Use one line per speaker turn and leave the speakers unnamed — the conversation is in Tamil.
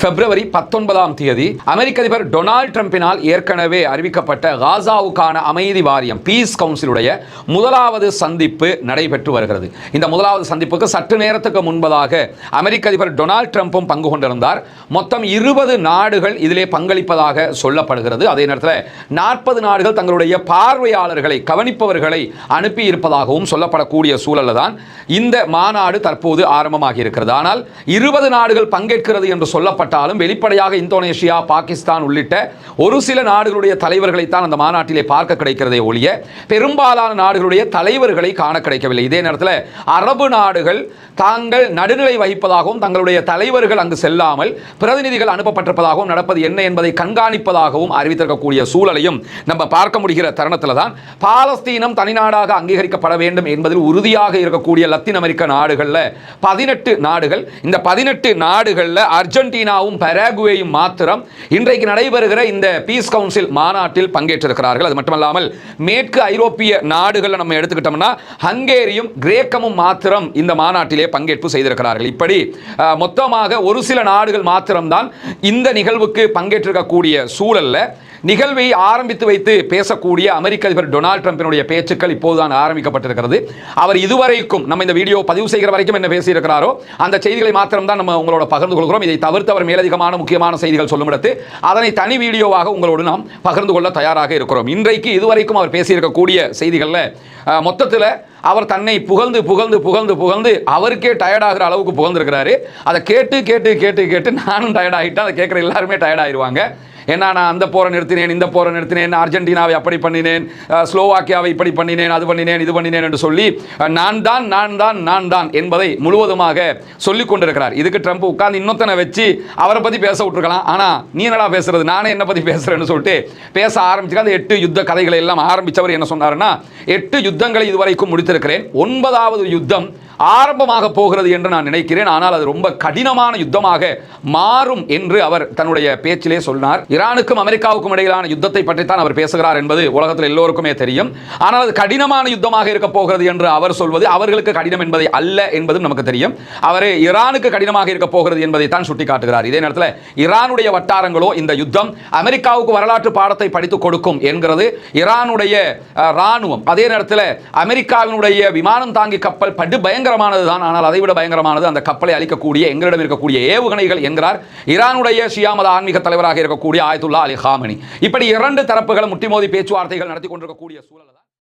பிப்ரவரி 19 அமெரிக்க அதிபர் டொனால்ட் ட்ரம்பினால் ஏற்கனவே அறிவிக்கப்பட்ட காசாவுக்கான அமைதி வாரியம் பீஸ் கவுன்சிலுடைய முதலாவது சந்திப்பு நடைபெற்று வருகிறது. இந்த முதலாவது சந்திப்புக்கு சற்று நேரத்துக்கு முன்பதாக அமெரிக்க அதிபர் டொனால்ட் ட்ரம்பும் பங்கு கொண்டிருந்தார். மொத்தம் 20 நாடுகள் இதிலே பங்களிப்பதாக சொல்லப்படுகிறது. அதே நேரத்தில் 40 நாடுகள் தங்களுடைய பார்வையாளர்களை கவனிப்பவர்களை அனுப்பி இருப்பதாகவும் சொல்லப்படக்கூடிய சூழலில் தான் இந்த மாநாடு தற்போது ஆரம்பமாகி இருக்கிறது. ஆனால் 20 நாடுகள் பங்கேற்கிறது என்று சொல்லப்பட்டாலும் வெளிப்படையாக இந்தோனேஷியா, பாகிஸ்தான் உள்ளிட்ட ஒரு சில நாடுகளுடைய தலைவர்களைத்தான் அந்த மாநாட்டிலே பார்க்க கிடைக்கிறதே ஒழிய பெரும்பாலான நாடுகளுடைய தலைவர்களை காண கிடைக்கவில்லை. இதே நேரத்தில் அரபு நாடுகள் தாங்கள் நடுநிலை வகிப்பதாகவும் தங்களுடைய தலைவர்கள் அங்கு செல்லாமல் பிரதிநிதிகள் அனுப்பப்பட்டிருப்பதாகவும் நடப்பது என்ன என்பதை கண்காணிப்பதாகவும் அறிவித்திருக்கக்கூடிய சூழலையும் நம்ம பார்க்க முடிகிற தருணத்தில் தான் பாலஸ்தீனம் தனிநாடாக அங்கீகரிக்கப்பட வேண்டும் என்பதில் உறுதியாக இருக்கக்கூடிய லத்தீன் அமெரிக்க நாடுகளில் 18 நாடுகள், இந்த 18 நாடுகளில் அர்ஜென்டினாவும் பராகுவேயும் மாத்திரம் இன்றைக்கு நடைபெறுகிற இந்த பீஸ் கவுன்சில் மாநாட்டில் பங்கேற்றிருக்கிறார்கள். அது மட்டுமல்லாமல் மேற்கு ஐரோப்பிய நாடுகள் நம்ம எடுத்துக்கிட்டோம்னா ஹங்கேரியும் கிரேக்கமும் மாத்திரம் இந்த மாநாட்டிலே பங்கேற்பு செய்திருக்கிறார்கள். இப்படி மொத்தமாக ஒரு சில நாடுகள் மாத்திரம்தான் இந்த நிகழ்வுக்கு பங்கேற்றிருக்கக்கூடிய சூழல்ல நிகழ்வை ஆரம்பித்து வைத்து பேசக்கூடிய அமெரிக்க அதிபர் டொனால்ட் ட்ரம்பினுடைய பேச்சுக்கள் இப்போதுதான் ஆரம்பிக்கப்பட்டிருக்கிறது. அவர் இதுவரைக்கும் நம்ம இந்த வீடியோ பதிவு செய்கிற வரைக்கும் என்ன பேசியிருக்கிறாரோ அந்த செய்திகளை மாத்திரம் தான் நம்ம உங்களோட பகிர்ந்து கொள்கிறோம். இதை தவிர்த்து அவர் மேலதிகமான முக்கியமான செய்திகள் சொல்லும் இடத்து அதனை தனி வீடியோவாக உங்களோடு நாம் பகிர்ந்து கொள்ள தயாராக இருக்கிறோம். இன்றைக்கு இதுவரைக்கும் அவர் பேசியிருக்கக்கூடிய செய்திகளில் மொத்தத்தில் அவர் தன்னை புகழ்ந்து புகழ்ந்து புகழ்ந்து புகழ்ந்து அவருக்கே டயர்டாகிற அளவுக்கு புகழ்ந்துருக்கிறாரு. அதை கேட்டு கேட்டு கேட்டு கேட்டு நானும் டயர்டாகிட்டேன். அதை கேட்குற எல்லாருமே டயர்டாகிடுவாங்க. ஏன்னா நான் அந்த போரை நிறுத்தினேன், இந்த போரை நிறுத்தினேன், அர்ஜென்டினாவை அப்படி பண்ணினேன், ஸ்லோவாக்கியாவை இப்படி பண்ணினேன், அது பண்ணினேன், இது பண்ணினேன் என்று சொல்லி நான் தான் என்பதை முழுவதுமாக சொல்லிக் கொண்டிருக்கிறார். இதுக்கு ட்ரம்ப் உட்கார்ந்து இன்னொத்தனை வச்சு அவரை பற்றி பேச விட்டுருக்கலாம். ஆனால் நீ என்னடா பேசுறது, நானே என்ன பற்றி பேசுறேன்னு சொல்லிட்டு பேச ஆரம்பிச்சு அந்த 8 யுத்த கதைகளை எல்லாம் ஆரம்பித்தவர் என்ன சொன்னார்னா 8 யுத்தங்களை இதுவரைக்கும் முடித்திருக்கிறேன், 9வது யுத்தம் ஆரம்பமாக போகிறது என்று நான் நினைக்கிறேன். ஆனால் அது ரொம்ப கடினமான யுத்தமாக மாறும் என்று அவர் தன்னுடைய பேச்சிலே சொன்னார். ஈரானுக்கும் அமெரிக்காவுக்கும் இடையிலான யுத்தத்தை பற்றித்தான் அவர் பேசுகிறார் என்பது உலகத்தில் எல்லோருக்குமே தெரியும். ஆனால் அது கடினமான யுத்தமாக இருக்க போகிறது என்று அவர் சொல்வது அவர்களுக்கு கடினம் என்பதை அல்ல என்பதும் நமக்கு தெரியும். அவர் ஈரானுக்கு கடினமாக இருக்க போகிறது என்பதை தான் சுட்டிக்காட்டுகிறார். இதே நேரத்தில் ஈரானுடைய வட்டாரங்களோ இந்த யுத்தம் அமெரிக்காவுக்கு வரலாற்று பாடத்தை படித்துக் கொடுக்கும் என்கிறது ஈரானுடைய ராணுவம். அதே நேரத்தில் அமெரிக்காவினுடைய விமானம் தாங்கி கப்பல் படு பயங்கரமானது தான். ஆனால் அதைவிட பயங்கரமானது அந்த கப்பலை அழிக்கக்கூடிய எங்களிடம் இருக்கக்கூடிய ஏவுகணைகள் என்கிறார் ஈரானுடைய ஷியா மத ஆன்மீக தலைவராக இருக்கக்கூடிய ஆயத்துல்லா அலி காமனி. இப்படி 2 தரப்புகள் முட்டிமோதி பேச்சுவார்த்தைகள் நடத்தி கொண்டிருக்கக்கூடிய சூழல்